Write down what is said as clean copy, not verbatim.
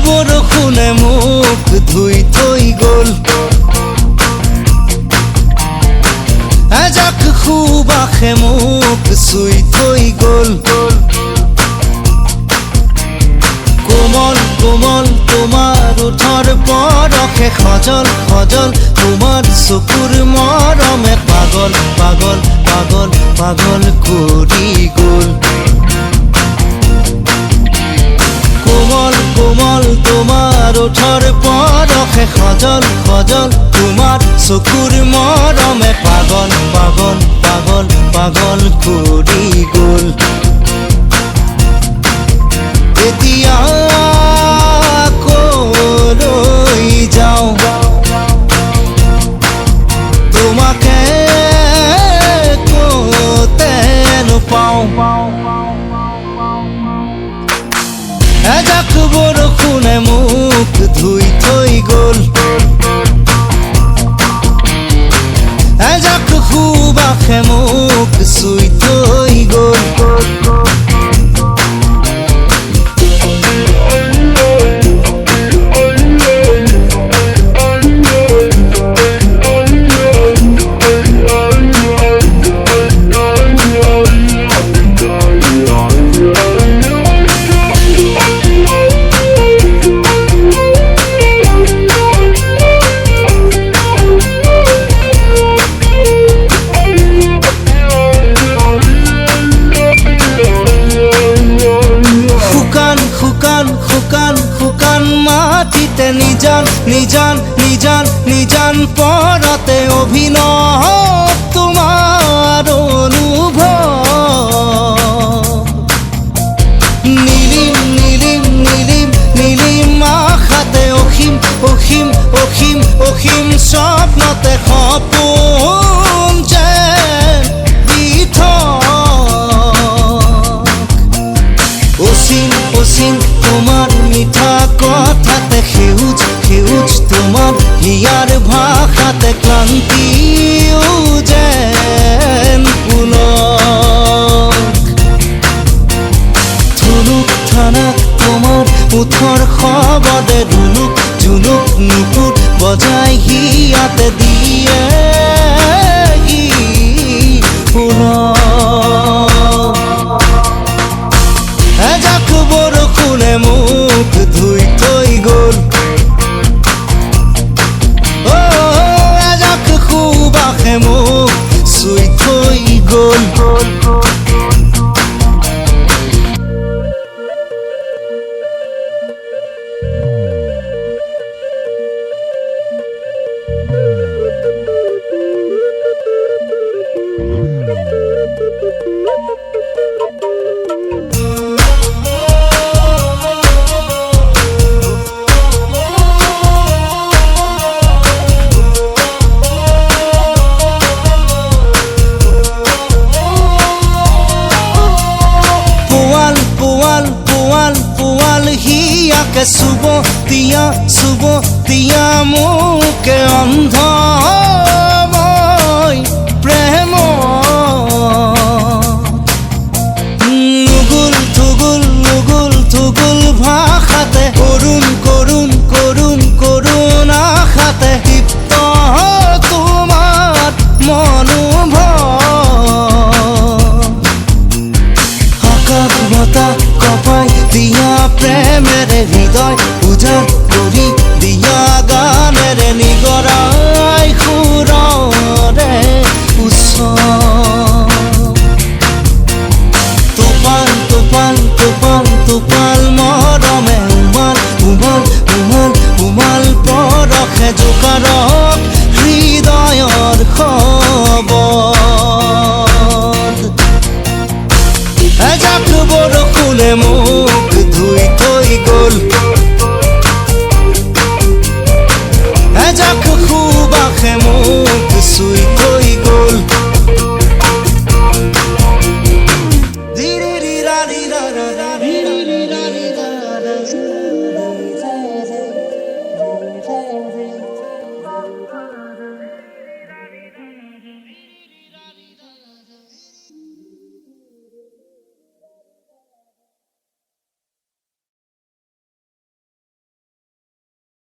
বৰষুণে মোক ধুই থৈ গ'ল এজাক সুবাসে মোক চুই থৈ গ'ল কোমল কোমল তোমাৰ ওঠৰ পৰশে সজল সজল তোমাৰ চকুৰ মৰমে পাগল পাগল পাগল পাগল কৰি গ'ল কোমল কোমল তোমাৰ ওঠৰ পৰশে সজল সজল তোমাৰ চকুৰ মৰমে পাগল পাগল পাগল পাগল কৰি গ'ল এতিয়া কলৈ যাওঁ তোমাকে ক'তে নোপাওঁ এজাক বৰষুণে মোক ধুই থৈ গ'ল এজাক সুবাসে মোক চুই থৈ গ'ল শুকান মাটিতে নিজান নিজান নিজান নিজান পৰতে অভিনৱ তোমাৰ অনুভৱ নীলিম নীলিম নীলিম নীলিম আশাতে অসীম অসীম অসীম অসীম স্বপ্নতে সপোন যেন দি অসীম অসীম তোমাৰ মিঠা কথাতে সেউজ সেউজ তোমাৰ হিয়াৰ ভাষাতে ক্লান্তিও যেন পুলক ধুনুক ঠানাক তোমাৰ ওঠৰ শব্দে ধুনুক জুনুক নুপুৰ বজাই হিয়াতে দিয়ে এজাক বৰষুণে মোক ধুই থৈ গ'ল এজাক সুবাসে মোক চুই থৈ গ'ল হিয়াকে চুব দিয়া মোকে অন্ধ মই প্ৰেম নুগুল থুগুল নুগুল থুগুল ভাষাতে কৰুণ কৰুণ কৰুণ কৰুণ আশাতে তৃপ্ত তোমাৰ মনোভৱ আকাশ বতাহ কপাই দিয়া প্ৰেমেৰে হৃদয় উজাড় কৰি দিয়া গানেৰে নিগৰাই সুৰৰে উচ্চ টোপাল টোপাল টোপাল টোপাল মৰমে উমাল উমাল উমাল উমাল পৰশে জোকাৰৰ